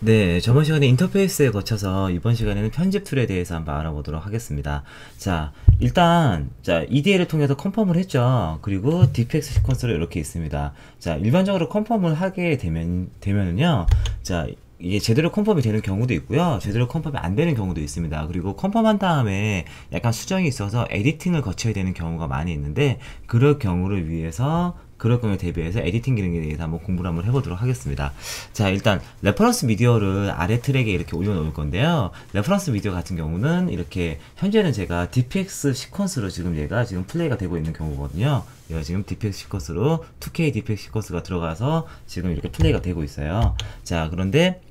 네, 저번 시간에 인터페이스에 거쳐서 이번 시간에는 편집 툴에 대해서 한번 알아보도록 하겠습니다. 자, 일단 EDL을 통해서 컨펌을 했죠. 그리고 DPX 시퀀서로 이렇게 있습니다. 자, 일반적으로 컨펌을 하게 되면은요. 자, 이게 제대로 컨펌이 되는 경우도 있고요. 제대로 컨펌이 안 되는 경우도 있습니다. 그리고 컨펌한 다음에 약간 수정이 있어서 에디팅을 거쳐야 되는 경우가 많이 있는데, 그럴 경우에 대비해서 에디팅 기능에 대해서 한번 공부를 한번 해보도록 하겠습니다. 자, 일단 레퍼런스 미디어를 아래 트랙에 이렇게 올려놓을 건데요. 레퍼런스 미디어 같은 경우는 이렇게 현재는 제가 DPX 시퀀스로 얘가 지금 플레이가 되고 있는 경우거든요. 얘가 지금 DPX 시퀀스로 2K DPX 시퀀스가 들어가서 지금 이렇게 플레이가 되고 있어요. 자, 그런데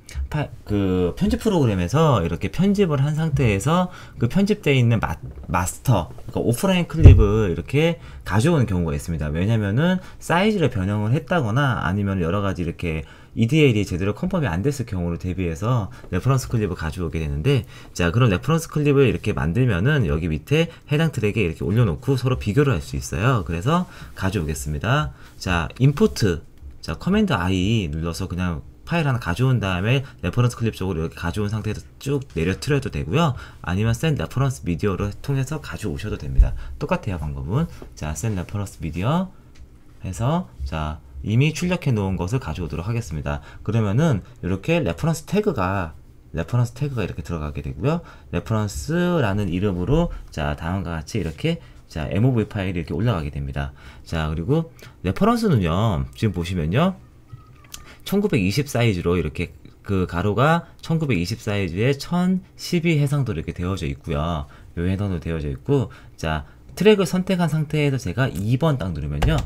그 편집 프로그램에서 이렇게 편집을 한 상태에서 그 편집되어 있는 마스터, 그러니까 오프라인 클립을 이렇게 가져오는 경우가 있습니다. 왜냐면은 사이즈를 변형을 했다거나 아니면 여러가지 이렇게 EDL이 제대로 컨펌이 안 됐을 경우를 대비해서 레퍼런스 클립을 가져오게 되는데, 자, 그런 레퍼런스 클립을 이렇게 만들면은 여기 밑에 해당 트랙에 이렇게 올려놓고 서로 비교를 할 수 있어요. 그래서 가져오겠습니다. 자, 임포트, 자, 커맨드 I 눌러서 그냥 파일 하나 가져온 다음에 레퍼런스 클립 쪽으로 이렇게 가져온 상태에서 쭉 내려트려도 되고요. 아니면 send reference media를 통해서 가져오셔도 됩니다. 똑같아요, 방법은. 자, send reference media 해서, 자, 이미 출력해 놓은 것을 가져오도록 하겠습니다. 그러면은 이렇게 레퍼런스 태그가 이렇게 들어가게 되고요. 레퍼런스라는 이름으로, 자, 다음과 같이 이렇게, 자, MOV 파일이 이렇게 올라가게 됩니다. 자, 그리고 레퍼런스는요, 지금 보시면요, 1920 사이즈로 이렇게 그 가로가 1920 사이즈에 1012 해상도로 이렇게 되어져 있고요. 요 해상도로 되어져 있고, 자, 트랙을 선택한 상태에서 제가 2번 딱 누르면요.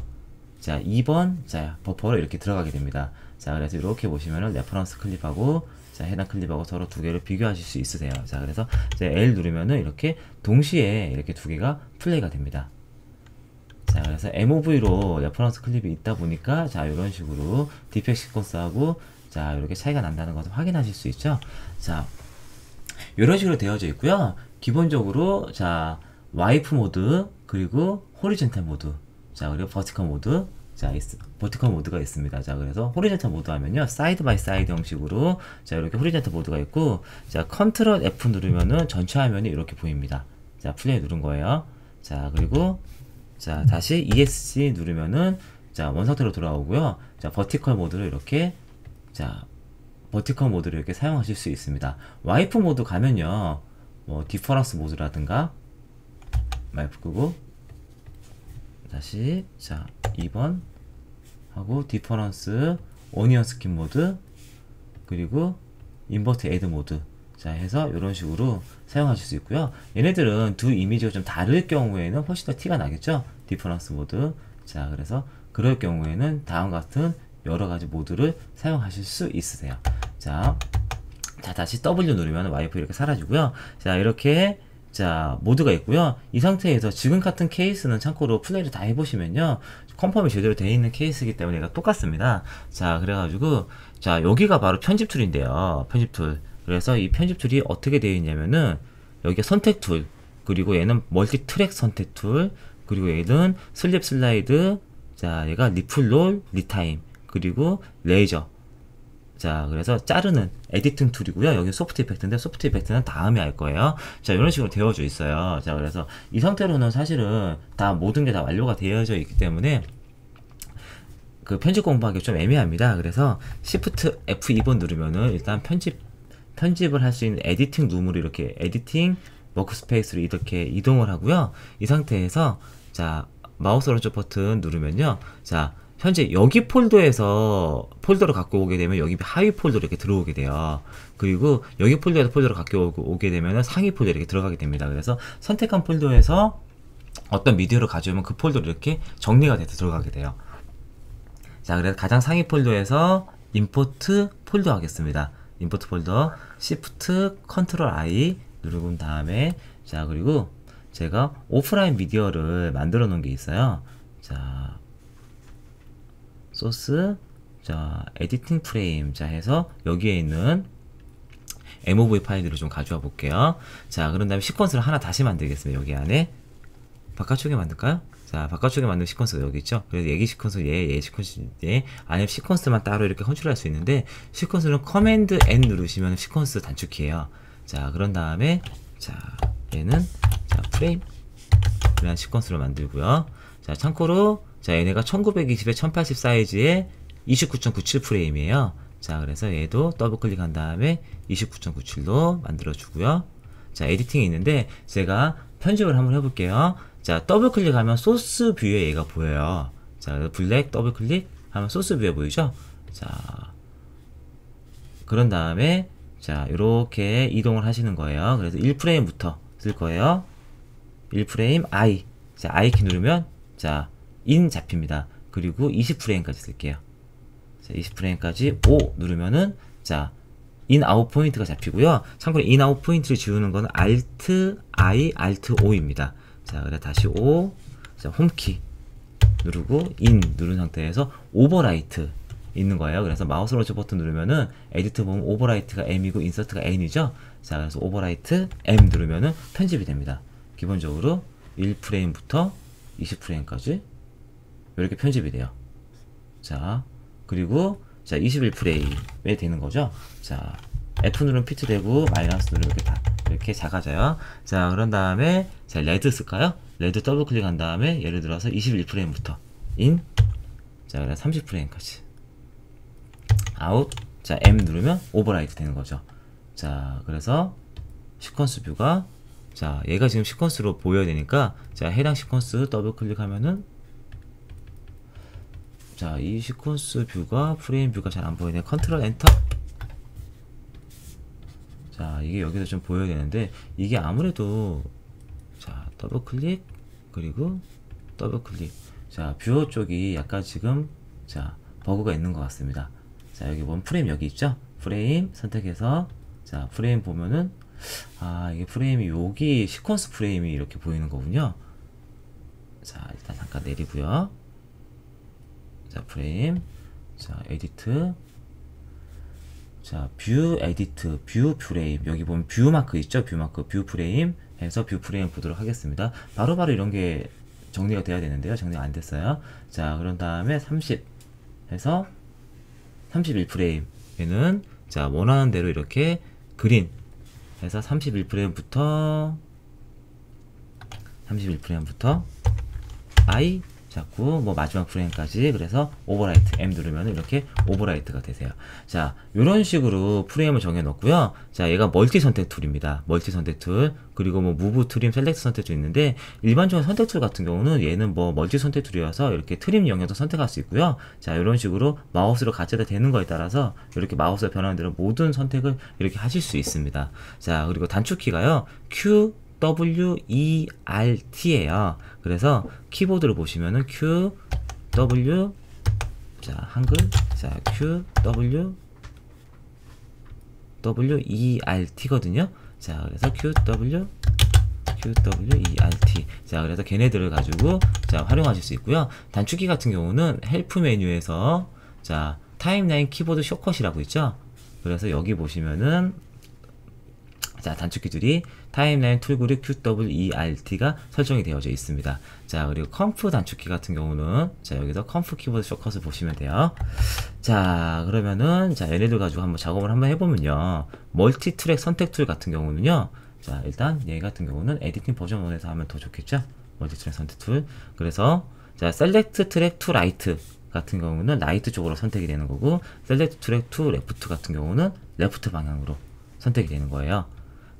자, 2번, 자, 버퍼로 이렇게 들어가게 됩니다. 자, 그래서 이렇게 보시면은 레퍼런스 클립하고, 자, 해당 클립하고 서로 두 개를 비교하실 수 있으세요. 자, 그래서 이제 L 누르면은 이렇게 동시에 이렇게 두 개가 플레이가 됩니다. 자, 그래서 MOV로 레퍼런스 클립이 있다 보니까, 자, 이런 식으로 DPX 시퀀스하고, 자, 이렇게 차이가 난다는 것을 확인하실 수 있죠. 자, 이런 식으로 되어져 있고요. 기본적으로, 자, 와이프 모드, 그리고 호리젠탈 모드, 자, 그리고 버티컬 모드, 자, 버티컬 모드가 있습니다. 자, 그래서 호리젠탈 모드 하면요, 사이드 바이 사이드 형식으로, 자, 이렇게 호리젠탈 모드가 있고, 자, 컨트롤 F 누르면은 전체 화면이 이렇게 보입니다. 자, 플레이 누른 거예요. 자, 그리고, 자, 다시 ESC 누르면은, 자, 원상태로 돌아오고요. 자, 버티컬 모드를 이렇게, 자, 버티컬 모드를 이렇게 사용하실 수 있습니다. 와이프 모드 가면요, 뭐, 디퍼런스 모드라든가, 와이프 끄고, 다시, 자, 2번 하고, 디퍼런스, 오니언 스킨 모드, 그리고, 인버트 애드 모드, 자, 해서 이런 식으로 사용하실 수 있고요. 얘네들은 두 이미지가 좀 다를 경우에는 훨씬 더 티가 나겠죠. 디퍼런스 모드. 자, 그래서 그럴 경우에는 다음 같은 여러 가지 모드를 사용하실 수 있으세요. 자, 다시 W 누르면 와이프 이렇게 사라지고요. 자, 이렇게, 자, 모드가 있고요. 이 상태에서 지금 같은 케이스는 참고로 플레이를 다 해보시면요, 컨펌이 제대로 되어 있는 케이스이기 때문에 얘가 똑같습니다. 자, 그래가지고, 자, 여기가 바로 편집 툴인데요. 편집 툴. 그래서 이 편집 툴이 어떻게 되어 있냐면은, 여기가 선택 툴, 그리고 얘는 멀티 트랙 선택 툴, 그리고 얘는 슬립 슬라이드, 자, 얘가 리플롤, 리타임, 그리고 레이저. 자, 그래서 자르는 에디팅 툴이고요. 여기 소프트 이펙트인데, 소프트 이펙트는 다음에 할 거예요. 자, 이런 식으로 되어져 있어요. 자, 그래서 이 상태로는 사실은 다 모든 게 다 완료가 되어져 있기 때문에 그 편집 공부하기 좀 애매합니다. 그래서 Shift F2번 누르면은 일단 편집을 할 수 있는 에디팅 룸으로 이렇게 에디팅 워크스페이스로 이렇게 이동을 하고요. 이 상태에서, 자, 마우스 오른쪽 버튼 누르면요, 자, 현재 여기 폴더에서 폴더를 갖고 오게 되면 여기 하위 폴더로 이렇게 들어오게 돼요. 그리고 여기 폴더에서 폴더를 갖고 오게 되면 상위 폴더에 이렇게 들어가게 됩니다. 그래서 선택한 폴더에서 어떤 미디어를 가져오면 그 폴더로 이렇게 정리가 돼서 들어가게 돼요. 자, 그래서 가장 상위 폴더에서 임포트 폴더 하겠습니다. 임포트 폴더, Shift Ctrl I 누르고 다음에, 자, 그리고 제가 오프라인 미디어를 만들어 놓은 게 있어요. 자, 소스, 자, 에디팅 프레임, 자, 해서 여기에 있는 MOV 파일들을 좀 가져와 볼게요. 자, 그런 다음에 시퀀스를 하나 다시 만들겠습니다. 여기 안에 바깥쪽에 만들까요? 자, 바깥쪽에 만든 시퀀스가 여기 있죠. 그래서 얘기 시퀀스 얘 시퀀스 얘 아니면 시퀀스만 따로 이렇게 컨트롤할 수 있는데, 시퀀스는 커맨드 N 누르시면 시퀀스 단축키예요. 자, 그런 다음에 자, 얘는 자, 프레임 이런 시퀀스로 만들고요. 자, 참고로 자, 얘네가 1920에 1080 사이즈의 29.97 프레임이에요. 자, 그래서 얘도 더블 클릭한 다음에 29.97로 만들어 주고요. 자, 에디팅이 있는데 제가 편집을 한번 해볼게요. 자, 더블 클릭하면 소스 뷰에 얘가 보여요. 자, 블랙 더블 클릭하면 소스 뷰에 보이죠? 자, 그런 다음에 자, 이렇게 이동을 하시는 거예요. 그래서 1프레임부터 쓸 거예요. 1프레임 I. 자, I 키 누르면 자, 인 잡힙니다. 그리고 20프레임까지 쓸게요. 자, 20프레임까지 O 누르면은 자, 인 아웃 포인트가 잡히고요. 참고로 인 아웃 포인트를 지우는 거는 Alt I, Alt O입니다. 자, 그래 다시 O. 자, 홈키 누르고 인 누른 상태에서 오버라이트 있는 거예요. 그래서 마우스 로저 버튼 누르면은 에디트 보면 오버라이트가 M이고 인서트가 N이죠. 자, 그래서 오버라이트 M 누르면은 편집이 됩니다. 기본적으로 1프레임부터 20프레임까지 이렇게 편집이 돼요. 자, 그리고 자, 21프레임에 되는 거죠. 자, F 누르면 피트 되고 마이너스 누르면 이렇게 작아져요. 자, 그런 다음에 자, 레드 쓸까요? 레드 더블 클릭한 다음에 예를 들어서 21프레임부터 인. 자, 그래 30프레임까지 아웃. 자, M 누르면 오버라이트 되는 거죠. 자, 그래서 시퀀스 뷰가 자, 얘가 지금 시퀀스로 보여야 되니까 자, 해당 시퀀스 더블 클릭하면은 자, 이 시퀀스 뷰가 프레임 뷰가 잘 안 보이네. 컨트롤 엔터. 자, 이게 여기서 좀 보여야 되는데 이게 아무래도 자, 더블 클릭 그리고 더블 클릭. 자, 뷰어 쪽이 약간 지금 자, 버그가 있는 것 같습니다. 자, 여기 보면 프레임 여기 있죠? 프레임 선택해서 자, 프레임 보면은 아, 이게 프레임이 여기 시퀀스 프레임이 이렇게 보이는 거군요. 자, 일단 잠깐 내리고요. 자, 프레임. 자, 에디트. 자, 뷰 에디트, 뷰 프레임. 여기 보면 뷰 마크 있죠? 뷰 마크, 뷰 프레임 해서 뷰 프레임 보도록 하겠습니다. 바로바로 이런 게 정리가 돼야 되는데요. 정리가 안 됐어요. 자, 그런 다음에 30 해서 31프레임에는 자, 원하는 대로 이렇게 그린 해서 31프레임부터 I 자꾸 뭐 마지막 프레임까지. 그래서 오버라이트 M 누르면 이렇게 오버라이트가 되세요. 자, 이런 식으로 프레임을 정해 놓고요. 자, 얘가 멀티 선택 툴입니다. 멀티 선택 툴. 그리고 뭐 무브 트림 셀렉트 선택 툴 있는데 일반적인 선택 툴 같은 경우는 얘는 뭐 멀티 선택 툴이어서 이렇게 트림 영역도 선택할 수 있고요. 자, 이런 식으로 마우스로 가져다 대는 거에 따라서 이렇게 마우스가 변하는 대로 모든 선택을 이렇게 하실 수 있습니다. 자, 그리고 단축키가요. Q WERT예요. 그래서 키보드를 보시면은 Q W 자, 한글 자, Q W ERT거든요. 자, 그래서 Q W ERT. 자, 그래서 걔네들을 가지고 자, 활용하실 수 있고요. 단축키 같은 경우는 헬프 메뉴에서 자, 타임라인 키보드 숏컷이라고 있죠. 그래서 여기 보시면은 자, 단축키들이 타임라인 툴그룹 QWERT가 설정이 되어져 있습니다. 자, 그리고 컴프 단축키 같은 경우는 자, 여기서 컴프 키보드 숏컷을 보시면 돼요. 자, 그러면은 자, 얘네들 가지고 한번 작업을 한번 해보면요. 멀티 트랙 선택 툴 같은 경우는요. 자, 일단 얘 같은 경우는 에디팅 버전 1에서 하면 더 좋겠죠? 멀티 트랙 선택 툴. 그래서 자, 셀렉트 트랙 투 라이트 같은 경우는 라이트 쪽으로 선택이 되는 거고, 셀렉트 트랙 투 레프트 같은 경우는 레프트 방향으로 선택이 되는 거예요.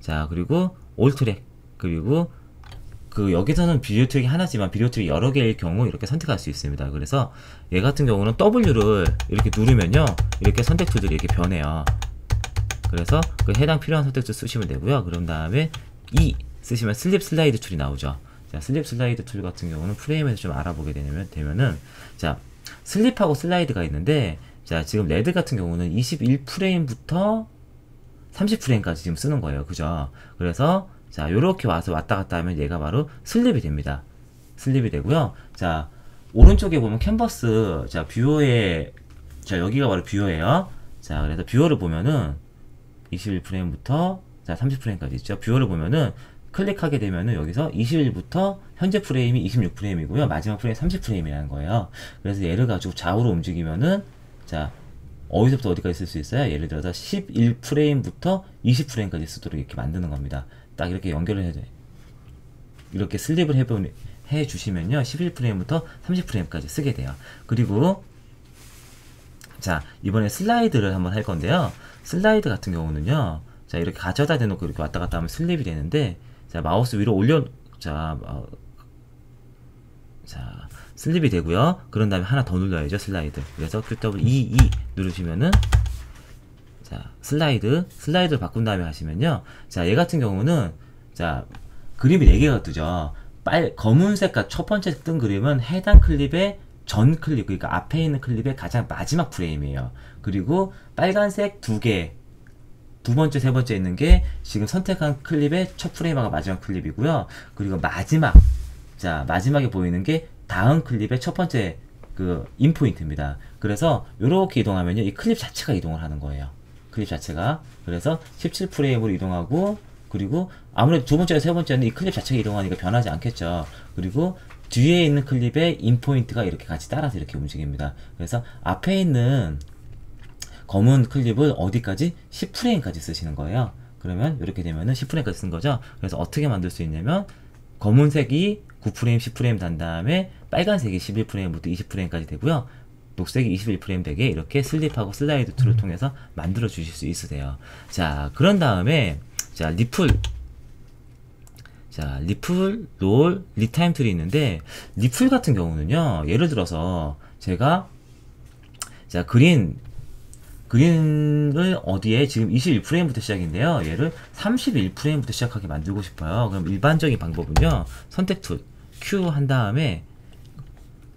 자, 그리고 올 트랙, 그리고 그 여기서는 비디오 트랙이 하나지만 비디오 트랙이 여러 개일 경우 이렇게 선택할 수 있습니다. 그래서 얘 같은 경우는 W를 이렇게 누르면요, 이렇게 선택 툴들이 이렇게 변해요. 그래서 그 해당 필요한 선택 툴 쓰시면 되고요. 그런 다음에 E 쓰시면 슬립 슬라이드 툴이 나오죠. 자, 슬립 슬라이드 툴 같은 경우는 프레임에서 좀 알아보게 되면은 자, 슬립하고 슬라이드가 있는데, 자, 지금 레드 같은 경우는 21프레임부터 30프레임까지 지금 쓰는 거예요. 그죠? 그래서 자, 요렇게 와서 왔다 갔다 하면 얘가 바로 슬립이 됩니다. 슬립이 되고요. 자, 오른쪽에 보면 캔버스, 자, 뷰어에 자, 여기가 바로 뷰어예요. 자, 그래서 뷰어를 보면은 21프레임부터 자, 30프레임까지 있죠. 뷰어를 보면은 클릭하게 되면은 여기서 21부터 현재 프레임이 26프레임이고요. 마지막 프레임 30프레임이라는 거예요. 그래서 얘를 가지고 좌우로 움직이면은 자, 어디서부터 어디까지 쓸 수 있어요? 예를 들어서 11프레임부터 20프레임까지 쓰도록 이렇게 만드는 겁니다. 딱 이렇게 연결을 해야 돼. 이렇게 슬립을 해 주시면요. 11프레임부터 30프레임까지 쓰게 돼요. 그리고 자, 이번에 슬라이드를 한번 할 건데요. 슬라이드 같은 경우는요. 자, 이렇게 가져다 대놓고 이렇게 왔다 갔다 하면 슬립이 되는데, 자, 마우스 위로 자, 슬립이 되고요. 그런 다음에 하나 더 눌러야죠, 슬라이드. 그래서 QWEE 누르시면은, 자, 슬라이드를 바꾼 다음에 하시면요. 자, 얘 같은 경우는, 자, 그림이 4개가 뜨죠. 검은색과 첫 번째 뜬 그림은 해당 클립의 전 클립, 그러니까 앞에 있는 클립의 가장 마지막 프레임이에요. 그리고 빨간색 2개, 두 번째, 세 번째 있는 게 지금 선택한 클립의 첫 프레임하고 마지막 클립이고요. 그리고 마지막에 보이는 게 다음 클립의 첫 번째 그 인포인트입니다. 그래서 이렇게 이동하면요, 이 클립 자체가 이동을 하는 거예요. 클립 자체가. 그래서 17프레임으로 이동하고, 그리고 아무래도 두 번째와 세 번째는 이 클립 자체가 이동하니까 변하지 않겠죠. 그리고 뒤에 있는 클립의 인포인트가 이렇게 같이 따라서 이렇게 움직입니다. 그래서 앞에 있는 검은 클립을 어디까지? 10프레임까지 쓰시는 거예요. 그러면 이렇게 되면은 10프레임까지 쓴 거죠. 그래서 어떻게 만들 수 있냐면 검은색이 9프레임, 10프레임 단 다음에 빨간색이 11프레임부터 20프레임까지 되고요. 녹색이 21프레임 되게 이렇게 슬립하고 슬라이드 툴을 통해서 만들어 주실 수 있으세요. 자, 그런 다음에 자, 리플, 롤, 리타임 툴이 있는데, 리플 같은 경우는요, 예를 들어서 제가 자, 그린을 어디에 지금 21프레임부터 시작인데요. 얘를 31프레임부터 시작하게 만들고 싶어요. 그럼 일반적인 방법은요. 선택 툴 Q 한 다음에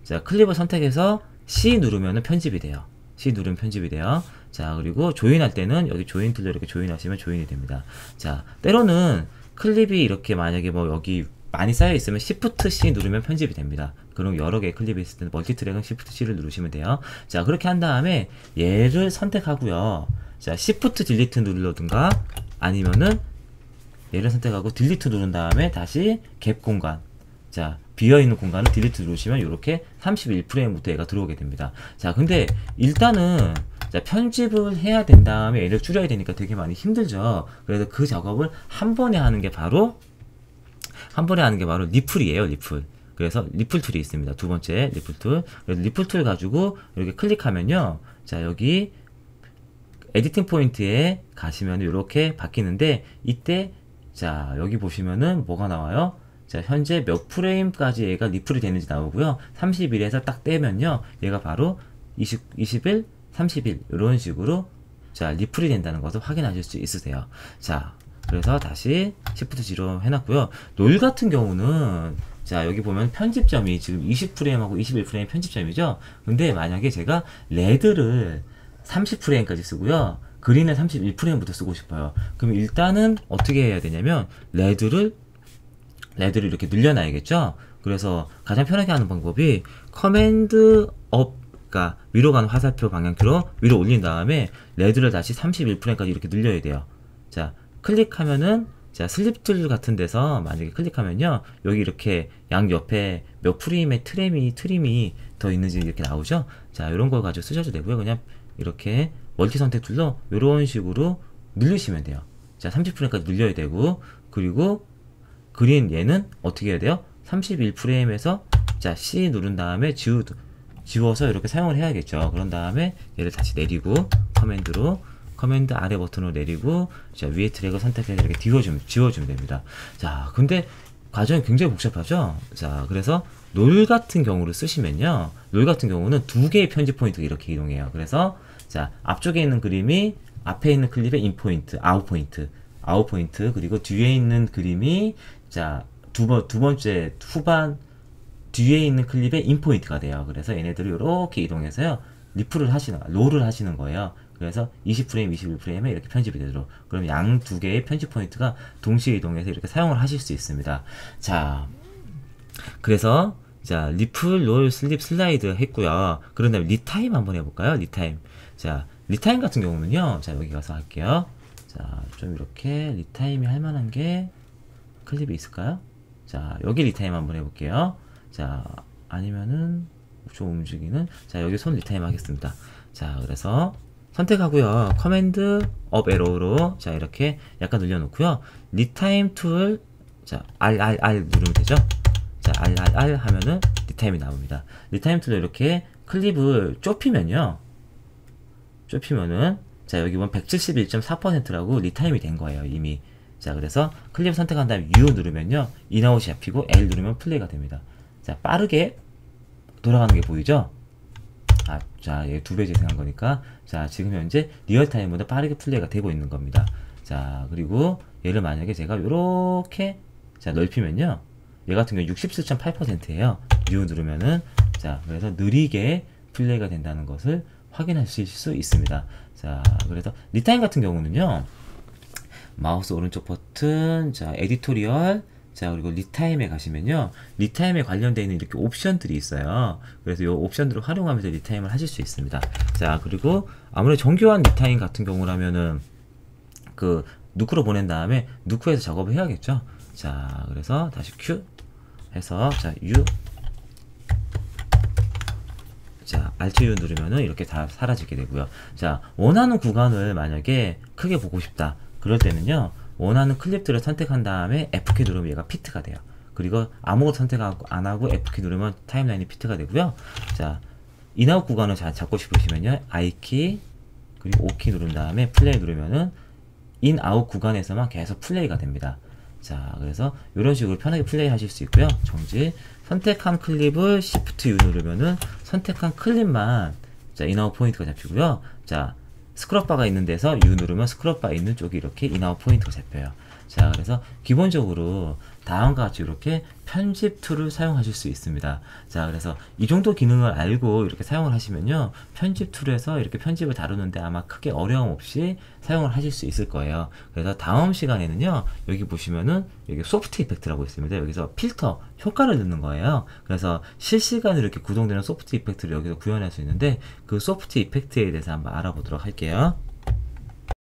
자, 클립을 선택해서 C 누르면 편집이 돼요. C 누르면 편집이 돼요. 자, 그리고 조인할 때는 여기 조인 툴로 이렇게 조인하시면 조인이 됩니다. 자, 때로는 클립이 이렇게 만약에 뭐 여기 많이 쌓여 있으면 Shift C 누르면 편집이 됩니다. 그럼 여러 개의 클립이 있을 때는 멀티트랙은 Shift C를 누르시면 돼요. 자, 그렇게 한 다음에 얘를 선택하고요. 자, Shift 딜리트 누르든가 아니면은 얘를 선택하고 딜리트 누른 다음에 다시 갭 공간, 자, 비어있는 공간을 딜리트 누르시면 이렇게 31프레임부터 얘가 들어오게 됩니다. 자, 근데 일단은 자, 편집을 해야 된 다음에 얘를 줄여야 되니까 되게 많이 힘들죠. 그래서 그 작업을 한 번에 하는 게 바로 리플이에요, 리플. 그래서 리플 툴이 있습니다. 두 번째 리플 툴. 그래서 리플 툴 가지고 이렇게 클릭하면요. 자, 여기 에디팅 포인트에 가시면 이렇게 바뀌는데, 이때 자, 여기 보시면은 뭐가 나와요? 자, 현재 몇 프레임까지 얘가 리플이 되는지 나오고요. 31에서 딱 떼면요. 얘가 바로 21, 31 이런 식으로 자, 리플이 된다는 것을 확인하실 수 있으세요. 자, 그래서 다시 Shift G로 해놨고요. 롤 같은 경우는 자, 여기 보면 편집점이 지금 20프레임하고 21프레임 편집점이죠. 근데 만약에 제가 레드를 30프레임까지 쓰고요, 그린을 31프레임부터 쓰고 싶어요. 그럼 일단은 어떻게 해야 되냐면 레드를 이렇게 늘려놔야겠죠. 그래서 가장 편하게 하는 방법이 커맨드 업, 그러니까 위로 가는 화살표 방향키로 위로 올린 다음에 레드를 다시 31프레임까지 이렇게 늘려야 돼요. 자, 클릭하면은 자, 슬립 툴 같은 데서 만약에 클릭하면요, 여기 이렇게 양 옆에 몇 프레임의 트림이 더 있는지 이렇게 나오죠. 자, 이런 걸 가지고 쓰셔도 되고요. 그냥 이렇게 멀티 선택 툴로 이런 식으로 늘리시면 돼요. 자, 30프레임까지 늘려야 되고, 그리고 그린 얘는 어떻게 해야 돼요? 31프레임에서 자, C 누른 다음에 지워서 이렇게 사용을 해야겠죠. 그런 다음에 얘를 다시 내리고 커맨드 아래 버튼으로 내리고, 자, 위에 트랙을 선택해서 이렇게 지워주면 됩니다. 자, 근데 과정이 굉장히 복잡하죠. 자, 그래서 롤 같은 경우를 쓰시면요, 롤 같은 경우는 두 개의 편집 포인트가 이렇게 이동해요. 그래서 자, 앞쪽에 있는 그림이 앞에 있는 클립의 인포인트, 아웃포인트, 그리고 뒤에 있는 그림이 자, 두 번째 후반 뒤에 있는 클립의 인포인트가 돼요. 그래서 얘네들을 이렇게 이동해서요, 롤을 하시는 거예요. 그래서 20프레임, 21프레임에 이렇게 편집이 되도록. 그럼 양 두 개의 편집 포인트가 동시에 이동해서 이렇게 사용을 하실 수 있습니다. 자, 그래서 자, 리플, 롤, 슬립, 슬라이드 했고요. 그런 다음에 리타임 한번 해볼까요? 리타임. 자, 리타임 같은 경우는요, 자, 여기 가서 할게요. 자, 좀 이렇게 리타임이 할 만한 게, 클립이 있을까요? 자, 여기 리타임 한번 해볼게요. 자, 아니면은 좀 움직이는, 자, 여기 손 리타임 하겠습니다. 자, 그래서 선택하고요. 커맨드 업 에로우로 자, 이렇게 약간 늘려놓고요. 리타임 툴, 자, RRR 누르면 되죠? 자, RRR 하면은 리타임이 나옵니다. 리타임 툴로 이렇게 클립을 좁히면요. 좁히면은, 자, 여기 보면 171.4%라고 리타임이 된 거예요, 이미. 자, 그래서 클립 선택한 다음에 U 누르면요. 인아웃이 잡히고 L 누르면 플레이가 됩니다. 자, 빠르게 돌아가는 게 보이죠? 아, 자, 얘 2배 재생한 거니까. 자, 지금 현재 리얼타임보다 빠르게 플레이가 되고 있는 겁니다. 자, 그리고 얘를 만약에 제가 요렇게, 자, 넓히면요. 얘 같은 경우 67.8%예요. U 누르면은. 자, 그래서 느리게 플레이가 된다는 것을 확인하실 수 있습니다. 자, 그래서 리타임 같은 경우는요. 마우스 오른쪽 버튼, 자, 에디토리얼, 자, 그리고 리타임에 가시면요. 리타임에 관련되어 있는 이렇게 옵션들이 있어요. 그래서 이 옵션들을 활용하면서 리타임을 하실 수 있습니다. 자, 그리고 아무래도 정교한 리타임 같은 경우라면은 그 누크로 보낸 다음에 누크에서 작업을 해야겠죠. 자, 그래서 다시 Q 해서, 자, U, 자, Alt U 누르면은 이렇게 다 사라지게 되고요. 자, 원하는 구간을 만약에 크게 보고 싶다. 그럴 때는요, 원하는 클립들을 선택한 다음에 F키 누르면 얘가 피트가 돼요. 그리고 아무것도 선택 안 하고 F키 누르면 타임라인이 피트가 되고요. 자, 인아웃 구간을 잘 잡고 싶으시면요, I키, 그리고 O키 누른 다음에 플레이 누르면은 인아웃 구간에서만 계속 플레이가 됩니다. 자, 그래서 이런 식으로 편하게 플레이 하실 수 있고요. 정지. 선택한 클립을 Shift U 누르면은 선택한 클립만, 자, 인아웃 포인트가 잡히고요. 자, 스크럽바가 있는 데서 U 누르면 스크럽바 있는 쪽이 이렇게 인아웃 포인트가 잡혀요. 자, 그래서 기본적으로 다음과 같이 이렇게 편집 툴을 사용하실 수 있습니다. 자, 그래서 이 정도 기능을 알고 이렇게 사용을 하시면요, 편집 툴에서 이렇게 편집을 다루는데 아마 크게 어려움 없이 사용을 하실 수 있을 거예요. 그래서 다음 시간에는요, 여기 보시면은 여기 소프트 이펙트라고 있습니다. 여기서 필터 효과를 넣는 거예요. 그래서 실시간으로 이렇게 구동되는 소프트 이펙트를 여기서 구현할 수 있는데, 그 소프트 이펙트에 대해서 한번 알아보도록 할게요.